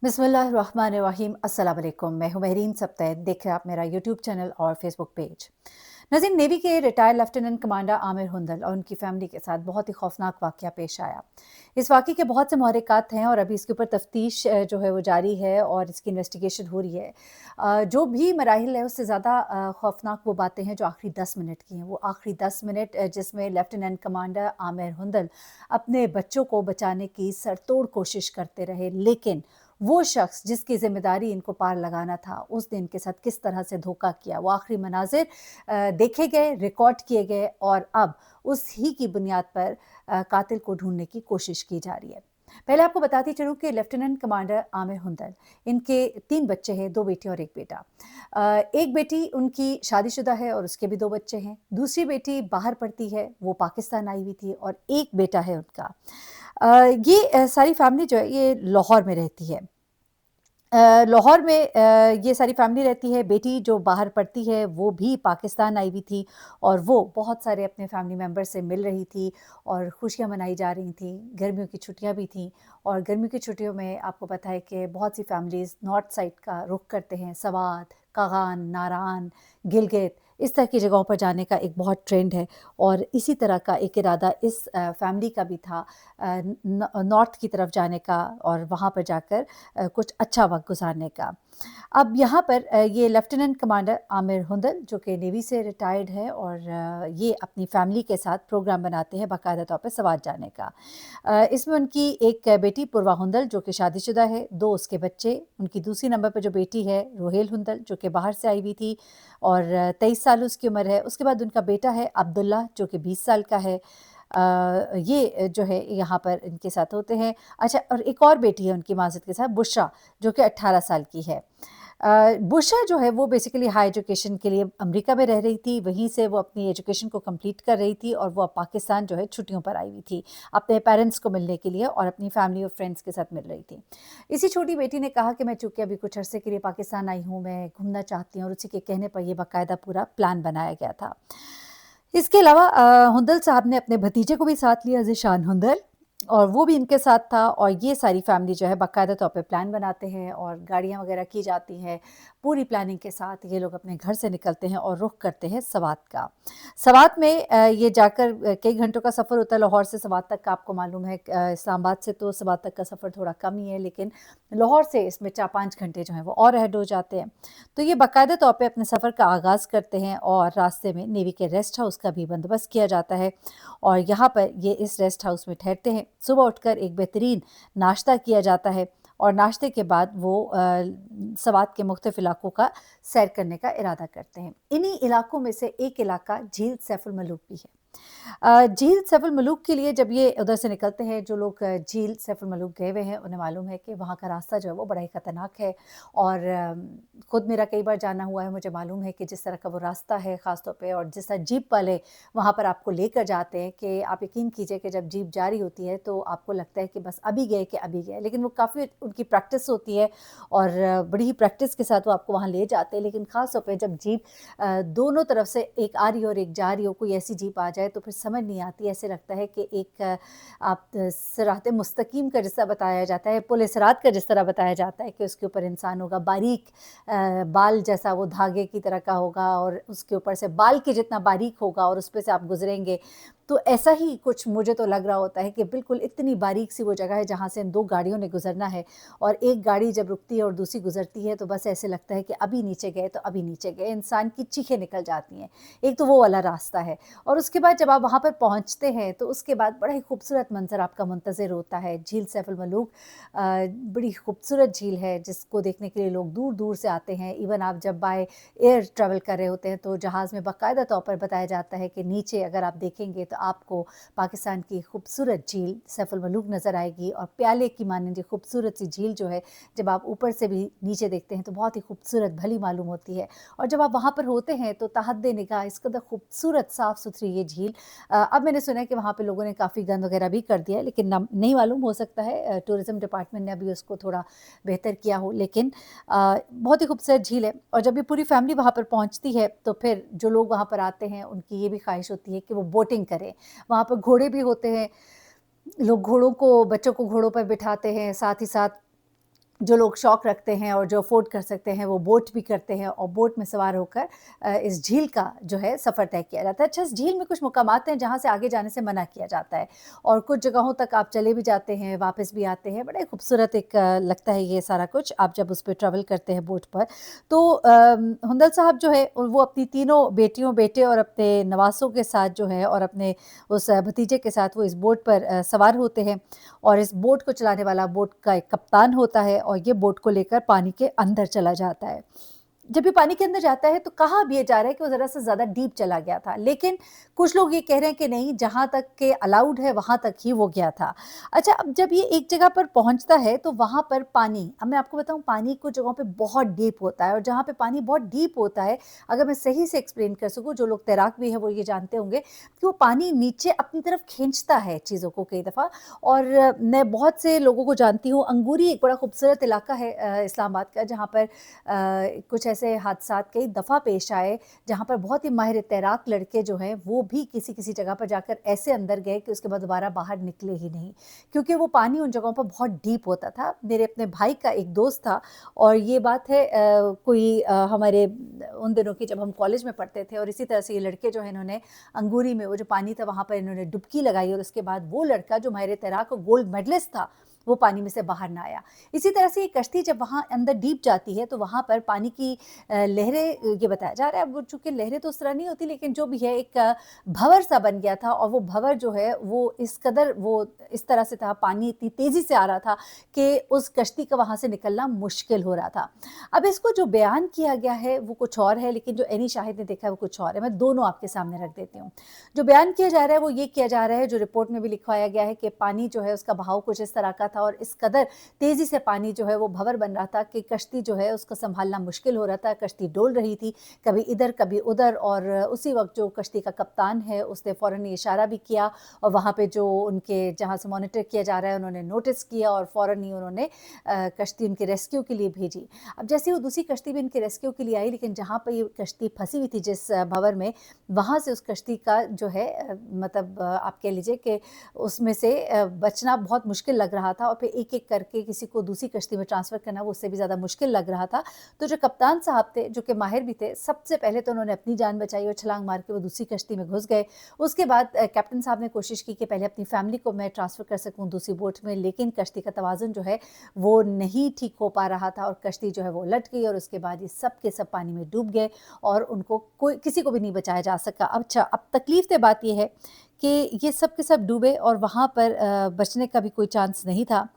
बिस्मिल्लाहिर्रहमानिर्रहीम। अस्सलाम वालेकुम। मैं हूं महरीन सबतैद। देख रहे आप मेरा यूट्यूब चैनल और फेसबुक पेज। नाज़रीन, नेवी के retired lieutenant commander Amir Hundal और उनकी फैमिली के साथ बहुत ही खौफनाक वाक़या पेश आया। इस वाक़ये के बहुत से मुहर्रिकात हैं और अभी इसके ऊपर तफ्तीश जो है वो जारी है और इसकी इन्वेस्टिगेशन हो रही है। जो भी मराहिल है उससे ज़्यादा खौफनाक वो बातें हैं जो आखिरी 10 मिनट की हैं। वो आखिरी 10 मिनट जिसमें लेफ्टिनेंट कमांडर आमिर हुंदल अपने बच्चों को बचाने की सरतोड़ कोशिश करते रहे, लेकिन वो शख्स जिसकी ज़िम्मेदारी इनको पार लगाना था, उसने इनके साथ किस तरह से धोखा किया, वो आखिरी मनाज़िर देखे गए, रिकॉर्ड किए गए और अब उस ही की बुनियाद पर कातिल को ढूँढने की कोशिश की जा रही है। पहले आपको बताती चलूँ कि लेफ्टिनेंट कमांडर आमिर हुंदल, इनके 3 बच्चे हैं, 2 बेटी और 1 बेटा। एक बेटी उनकी शादीशुदा है और उसके भी 2 बच्चे हैं। दूसरी बेटी बाहर पढ़ती है, वो पाकिस्तान आई हुई थी और 1 बेटा है उनका। ये सारी फैमिली जो है ये लाहौर में रहती है। लाहौर में ये सारी फैमिली रहती है। बेटी जो बाहर पढ़ती है वो भी पाकिस्तान आई हुई थी और वो बहुत सारे अपने फैमिली मेंबर से मिल रही थी और खुशियाँ मनाई जा रही थी। गर्मियों की छुट्टियाँ भी थीं और गर्मियों की छुट्टियों में आपको पता है कि बहुत सी फैमिलीज़ नॉर्थ साइड का रुख करते हैं। सवात, कागान, नारान, गिलगित, इस तरह की जगहों पर जाने का एक बहुत ट्रेंड है और इसी तरह का एक इरादा इस फैमिली का भी था, नॉर्थ की तरफ जाने का और वहाँ पर जाकर कुछ अच्छा वक़्त गुज़ारने का। अब यहाँ पर ये लेफ्टिनेंट कमांडर आमिर हुंदल जो कि नेवी से रिटायर्ड है और ये अपनी फैमिली के साथ प्रोग्राम बनाते हैं बाकायदा तौर पे सवात जाने का। इसमें उनकी एक बेटी पूर्वा हुंदल जो कि शादीशुदा है, 2 उसके बच्चे, उनकी दूसरी नंबर पे जो बेटी है रोहेल हुंदल जो कि बाहर से आई हुई थी और 23 साल उसकी उम्र है। उसके बाद उनका बेटा है अब्दुल्ला जो कि 20 साल का है। ये जो है यहाँ पर इनके साथ होते हैं। अच्छा, और एक और बेटी है उनकी माज़िद के साथ बुशरा जो कि 18 साल की है। बुशरा जो है वो बेसिकली हाई एजुकेशन के लिए अमेरिका में रह रही थी, वहीं से वो अपनी एजुकेशन को कंप्लीट कर रही थी और वो अब पाकिस्तान जो है छुट्टियों पर आई हुई थी, अपने पेरेंट्स को मिलने के लिए और अपनी फैमिली और फ्रेंड्स के साथ मिल रही थी। इसी छोटी बेटी ने कहा कि मैं चूँकि अभी कुछ अरसे के लिए पाकिस्तान आई हूँ, मैं घूमना चाहती हूँ और उसी के कहने पर ये बाकायदा पूरा प्लान बनाया गया था। इसके अलावा हुंदल साहब ने अपने भतीजे को भी साथ लिया, ज़ीशान हुंदल, और वो भी इनके साथ था और ये सारी फैमिली जो है बाकायदा तौर पे प्लान बनाते हैं और गाड़ियाँ वगैरह की जाती हैं। पूरी प्लानिंग के साथ ये लोग अपने घर से निकलते हैं और रुख करते हैं सवात का। सवात में ये जाकर कई घंटों का सफ़र होता है लाहौर से सवात तक का। आपको मालूम है इस्लामाबाद से तो सवात तक का सफ़र थोड़ा कम ही है, लेकिन लाहौर से इसमें 4-5 घंटे जो हैं वो और ऐड हो जाते हैं। तो ये बाकायदा तौर पे अपने सफ़र का आगाज़ करते हैं और रास्ते में नेवी के रेस्ट हाउस का भी बंदोबस्त किया जाता है और यहाँ पर ये इस रेस्ट हाउस में ठहरते हैं। सुबह उठकर एक बेहतरीन नाश्ता किया जाता है और नाश्ते के बाद वो सवात के मुख्तलिफ इलाकों का सैर करने का इरादा करते हैं। इन्हीं इलाकों में से एक इलाका झील सैफुल मलूक भी है। झील सैफुल मलूक के लिए जब ये उधर से निकलते हैं, जो लोग झील सैफुल मलूक गए हुए हैं उन्हें मालूम है कि वहाँ का रास्ता जो है वो बड़ा ही ख़तरनाक है और खुद मेरा कई बार जाना हुआ है। मुझे मालूम है कि जिस तरह का वो रास्ता है ख़ास तौर पे और जिस तरह जीप वाले वहाँ पर आपको लेकर जाते हैं कि आप यकीन कीजिए कि जब जीप जा रही होती है तो आपको लगता है कि बस अभी गए कि अभी गए, लेकिन वो काफ़ी उनकी प्रैक्टिस होती है और बड़ी ही प्रैक्टिस के साथ वो आपको वहाँ ले जाते हैं। लेकिन ख़ास तौर पे जब जीप दोनों तरफ से एक आ रही हो और एक जा रही हो, कोई ऐसी जीप आ जाए तो फिर समझ नहीं आती। ऐसे लगता है कि एक आप सिराते मुस्तकीम का जिस तरह बताया जाता है, पुल सिरात का जिस तरह बताया जाता है कि उसके ऊपर इंसान होगा, बारीक बाल जैसा वो धागे की तरह का होगा और उसके ऊपर से बाल के जितना बारीक होगा और उस पे से आप गुजरेंगे। तो ऐसा ही कुछ मुझे तो लग रहा होता है कि बिल्कुल इतनी बारीक सी वो जगह है जहाँ से इन 2 गाड़ियों ने गुजरना है और एक गाड़ी जब रुकती है और दूसरी गुजरती है तो बस ऐसे लगता है कि अभी नीचे गए तो अभी नीचे गए, इंसान की चीखें निकल जाती हैं। एक तो वो वाला रास्ता है और उसके बाद जब आप वहाँ पर पहुँचते हैं तो उसके बाद बड़ा ही खूबसूरत मंज़र आपका मुंतज़िर होता है। झील सैफुल मलूक बड़ी खूबसूरत झील है जिसको देखने के लिए लोग दूर-दूर से आते हैं। इवन आप जब बाय एयर ट्रैवल कर रहे होते हैं तो जहाज़ में बाकायदा तौर पर बताया जाता है कि नीचे अगर आप देखेंगे तो आपको पाकिस्तान की खूबसूरत झील सैफुल मलूक नज़र आएगी और प्याले की मानंद ये खूबसूरत सी झील जो है जब आप ऊपर से भी नीचे देखते हैं तो बहुत ही खूबसूरत भली मालूम होती है और जब आप वहाँ पर होते हैं तो तहद्दे निगाह इस कदर खूबसूरत साफ़ सुथरी ये झील। अब मैंने सुना है कि वहाँ पे लोगों ने काफ़ी गंद वगैरह भी कर दिया है, लेकिन नहीं मालूम, हो सकता है टूरिज़्म डिपार्टमेंट ने अभी उसको थोड़ा बेहतर किया हो, लेकिन बहुत ही खूबसूरत झील है और जब ये पूरी फैमिली वहाँ पर पहुँचती है तो फिर जो लोग वहाँ पर आते हैं उनकी ये भी ख्वाहिश होती है कि वो बोटिंग करें। वहाँ पर घोड़े भी होते हैं, लोग घोड़ों को बच्चों को घोड़ों पर बिठाते हैं, साथ ही साथ जो लोग शौक रखते हैं और जो अफ़ोर्ड कर सकते हैं वो बोट भी करते हैं और बोट में सवार होकर इस झील का जो है सफ़र तय किया जाता है। अच्छा, इस झील में कुछ मुकामात हैं जहाँ से आगे जाने से मना किया जाता है और कुछ जगहों तक आप चले भी जाते हैं, वापस भी आते हैं। बड़ा ही खूबसूरत एक लगता है ये सारा कुछ आप जब उस पे ट्रैवल करते हैं बोट पर। तो हुंदल साहब जो है वो अपनी तीनों बेटियों, बेटे और अपने नवासों के साथ जो है और अपने उस भतीजे के साथ वो इस बोट पर सवार होते हैं और इस बोट को चलाने वाला बोट का एक कप्तान होता है और ये बोट को लेकर पानी के अंदर चला जाता है। जब ये पानी के अंदर जाता है तो कहा भी ये जा रहा है कि वो ज़रा सा ज़्यादा डीप चला गया था, लेकिन कुछ लोग ये कह रहे हैं कि नहीं, जहाँ तक के अलाउड है वहाँ तक ही वो गया था। अच्छा, अब जब ये एक जगह पर पहुँचता है तो वहाँ पर पानी, अब मैं आपको बताऊँ, पानी कुछ जगहों पे बहुत डीप होता है और जहाँ पे पानी बहुत डीप होता है, अगर मैं सही से एक्सप्लेन कर सकूँ, जो लोग तैराक भी हैं वो ये जानते होंगे कि वो पानी नीचे अपनी तरफ खींचता है चीज़ों को कई दफ़ा। और मैं बहुत से लोगों को जानती हूँ, अंगूरी एक बड़ा खूबसूरत इलाका है इस्लामाबाद का, जहाँ पर कुछ ऐसे हादसात कई दफ़ा पेश आए, जहाँ पर बहुत ही माहिर तैराक लड़के जो हैं, वो भी किसी-किसी जगह पर जाकर ऐसे अंदर गए कि उसके बाद दोबारा बाहर निकले ही नहीं, क्योंकि वो पानी उन जगहों पर बहुत डीप होता था। मेरे अपने भाई का एक दोस्त था और ये बात है हमारे उन दिनों की, जब हम कॉलेज में पढ़ते थे और इसी तरह से ये लड़के जो हैं, इन्होंने अंगूरी में वो जो पानी था वहाँ पर इन्होंने डुबकी लगाई और उसके बाद वो लड़का जो माहिर तैराक और गोल्ड मेडलिस्ट था, वो पानी में से बाहर ना आया। इसी तरह से ये कश्ती जब वहाँ अंदर डीप जाती है तो वहाँ पर पानी की लहरें, ये बताया जा रहा है, अब वो चूँकि लहरें तो उस तरह नहीं होती, लेकिन जो भी है एक भँवर सा बन गया था और वो भँवर जो है वो इस कदर वो इस तरह से था, पानी इतनी तेज़ी से आ रहा था कि उस कश्ती का वहाँ से निकलना मुश्किल हो रहा था। अब इसको जो बयान किया गया है वो कुछ और है, लेकिन जो एनी शाहिद ने देखा है वो कुछ और है। मैं दोनों आपके सामने रख देती हूँ। जो बयान किया जा रहा है वो ये किया जा रहा है, जो रिपोर्ट में भी लिखवाया गया है, कि पानी जो है उसका बहाव कुछ इस तरह का था और इस कदर तेज़ी से पानी जो है वो भंवर बन रहा था कि कश्ती जो है उसको सँभालना मुश्किल हो रहा था। कश्ती डोल रही थी, कभी इधर कभी उधर, और उसी वक़्त जो कश्ती का कप्तान है उसने फ़ौरन ये इशारा भी किया और वहाँ पे जो उनके जहाँ से मॉनिटर किया जा रहा है उन्होंने नोटिस किया और फ़ौरन ही उन्होंने कश्ती उनके रेस्क्यू के लिए भेजी। अब जैसे ही वो दूसरी कश्ती भी इनके रेस्क्यू के लिए आई, लेकिन जहाँ पे ये कश्ती फँसी हुई थी जिस भंवर में, वहाँ से उस कश्ती का जो है मतलब आप कह लीजिए कि उसमें से बचना बहुत मुश्किल लग रहा था और फिर एक-एक करके किसी को दूसरी कश्ती में ट्रांसफ़र करना वो उससे भी ज़्यादा मुश्किल लग रहा था। तो जो कप्तान साहब थे, जो कि माहिर भी थे, सबसे पहले तो उन्होंने अपनी जान बचाई और छलांग मार के वो दूसरी कश्ती में घुस गए। उसके बाद कैप्टन साहब ने कोशिश की कि पहले अपनी फ़ैमिली को मैं ट्रांसफ़र कर सकूँ दूसरी बोट में, लेकिन कश्ती का तवाज़ुन जो है वो नहीं ठीक हो पा रहा था और कश्ती जो है वो उलट गई और उसके बाद ये सब के सब पानी में डूब गए और उनको कोई किसी को भी नहीं बचाया जा सका। अच्छा, अब तकलीफ़ की बात ये है कि ये सब के सब डूबे और वहाँ पर बचने का भी कोई चांस नहीं था।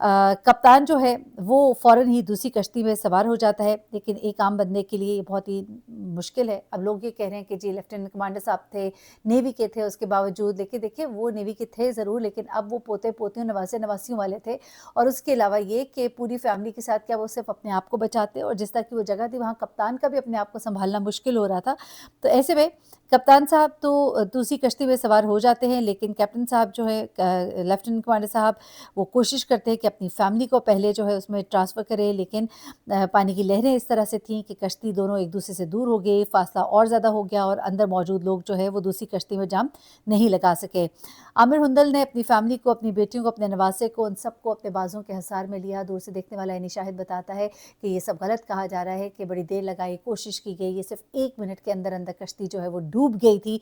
कप्तान जो है वो फ़ौरन ही दूसरी कश्ती में सवार हो जाता है, लेकिन एक आम बंदे के लिए ये बहुत ही मुश्किल है। अब लोग ये कह रहे हैं कि जी लेफ्टिनेंट कमांडर साहब थे, नेवी के थे उसके बावजूद, लेकिन देखिए वो नेवी के थे ज़रूर, लेकिन अब वो पोते-पोतियों, नवासे-नवासियों वाले थे और उसके अलावा ये कि पूरी फ़ैमिली के साथ क्या वो सिर्फ़ अपने आप को बचाते, और जिस तरह की वो जगह थी वहाँ कप्तान का भी अपने आप को सँभालना मुश्किल हो रहा था। तो ऐसे में कप्तान साहब तो दूसरी कश्ती में सवार हो जाते हैं, लेकिन कैप्टन साहब जो है लेफ्टिनेंट कमांडर साहब, वो कोशिश करते हैं कि अपनी फैमिली को पहले जो है उसमें ट्रांसफ़र करें, लेकिन पानी की लहरें इस तरह से थीं कि कश्ती दोनों एक दूसरे से दूर हो गई, फ़ासला और ज़्यादा हो गया और अंदर मौजूद लोग जो है वो दूसरी कश्ती में जाम नहीं लगा सके। आमिर हुंदल ने अपनी फैमिली को, अपनी बेटियों को, अपने नवासे को, उन सबको अपने बाजुओं के हिसार में लिया। दूर से देखने वाला यानी शाहिद बताता है कि ये सब गलत कहा जा रहा है कि बड़ी देर लगाई, कोशिश की गई, ये सिर्फ़ 1 मिनट के अंदर-अंदर कश्ती जो है वो डूब गई थी।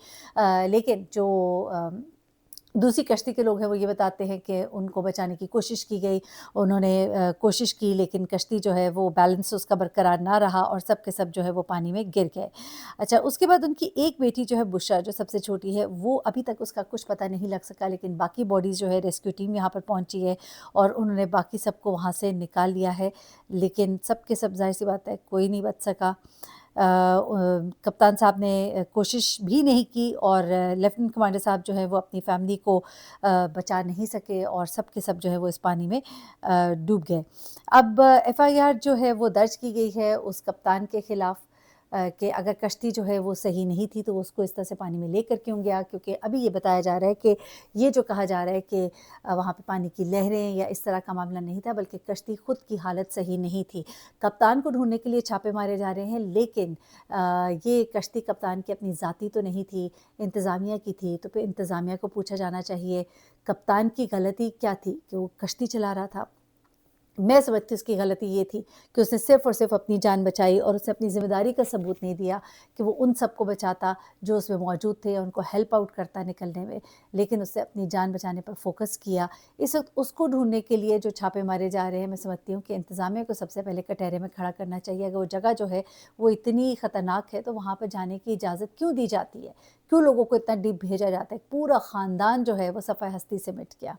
लेकिन जो दूसरी कश्ती के लोग हैं वो ये बताते हैं कि उनको बचाने की कोशिश की गई, उन्होंने कोशिश की, लेकिन कश्ती जो है वो बैलेंस उसका बरकरार ना रहा और सब के सब जो है वो पानी में गिर गए। अच्छा, उसके बाद उनकी एक बेटी जो है बुशरा, जो सबसे छोटी है, वो अभी तक उसका कुछ पता नहीं लग सका, लेकिन बाकी बॉडीज़ जो है रेस्क्यू टीम यहाँ पर पहुँची है और उन्होंने बाकी सबको वहाँ से निकाल लिया है, लेकिन सब के सब ज़ाहिर-सी बात है कोई नहीं बच सका। कप्तान साहब ने कोशिश भी नहीं की और लेफ्टिनेंट कमांडर साहब जो है वो अपनी फैमिली को बचा नहीं सके और सब के सब जो है वो इस पानी में डूब गए। अब एफआईआर जो है वो दर्ज की गई है उस कप्तान के खिलाफ कि अगर कश्ती जो है वो सही नहीं थी तो उसको इस तरह से पानी में लेकर क्यों गया, क्योंकि अभी ये बताया जा रहा है कि ये जो कहा जा रहा है कि वहाँ पे पानी की लहरें या इस तरह का मामला नहीं था, बल्कि कश्ती खुद की हालत सही नहीं थी। कप्तान को ढूंढने के लिए छापे मारे जा रहे हैं, लेकिन ये कश्ती कप्तान की अपनी ज़ाती तो नहीं थी, इंतज़ामिया की थी। तो फिर इंतज़ामिया को पूछा जाना चाहिए कप्तान की गलती क्या थी कि वो कश्ती चला रहा था। मैं समझती हूँ उसकी गलती ये थी कि उसने सिर्फ़ और सिर्फ़ अपनी जान बचाई और उसने अपनी ज़िम्मेदारी का सबूत नहीं दिया कि वो उन सबको बचाता जो उसमें मौजूद थे, उनको हेल्प आउट करता निकलने में। लेकिन उसने अपनी जान बचाने पर फ़ोकस किया। इस वक़्त उसको ढूँढने के लिए जो छापे मारे जा रहे हैं, मैं समझती हूँ कि इंतज़ामिया को सबसे पहले कटहरे में खड़ा करना चाहिए। अगर वो जगह जो है वो इतनी ख़तरनाक है तो वहाँ पर जाने की इजाज़त क्यों दी जाती है? क्यों लोगों को इतना डीप भेजा जाता है? पूरा ख़ानदान जो है वो सफ़ाए हस्ती से मिट गया।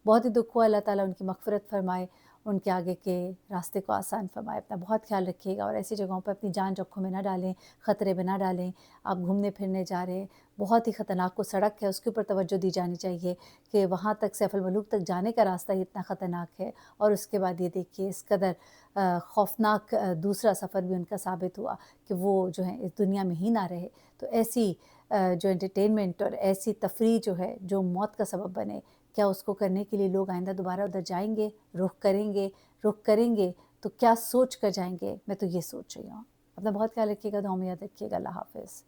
बहुत ही दुःख हुआ, अल्लाह ताला उनकी मग़फ़िरत फ़रमाए, उनके आगे के रास्ते को आसान फ़रमाए। अपना बहुत ख़्याल रखिएगा और ऐसी जगहों पर अपनी जान जोख़िम में ना डालें, ख़तरे में ना डालें। आप घूमने-फिरने जा रहे हैं, बहुत ही ख़तरनाक वो सड़क है, उसके ऊपर तवज्जो दी जानी चाहिए कि वहाँ तक सैफ़ अल मलूक तक जाने का रास्ता ही इतना ख़तरनाक है और उसके बाद ये देखिए इस कदर ख़ौफ़नाक दूसरा सफ़र भी उनका साबित हुआ कि वो जो है इस दुनिया में ही ना रहे। तो ऐसी जो एंटरटेनमेंट और ऐसी तफ़रीह जो है, जो मौत का सबब बने, क्या उसको करने के लिए लोग आइंदा दोबारा उधर जाएँगे, रुख करेंगे तो क्या सोच कर जाएँगे? मैं तो ये सोच रही हूँ। अपना बहुत ख़्याल रखिएगा, दुआ में याद रखिएगा। अल्लाह हाफ़िज़।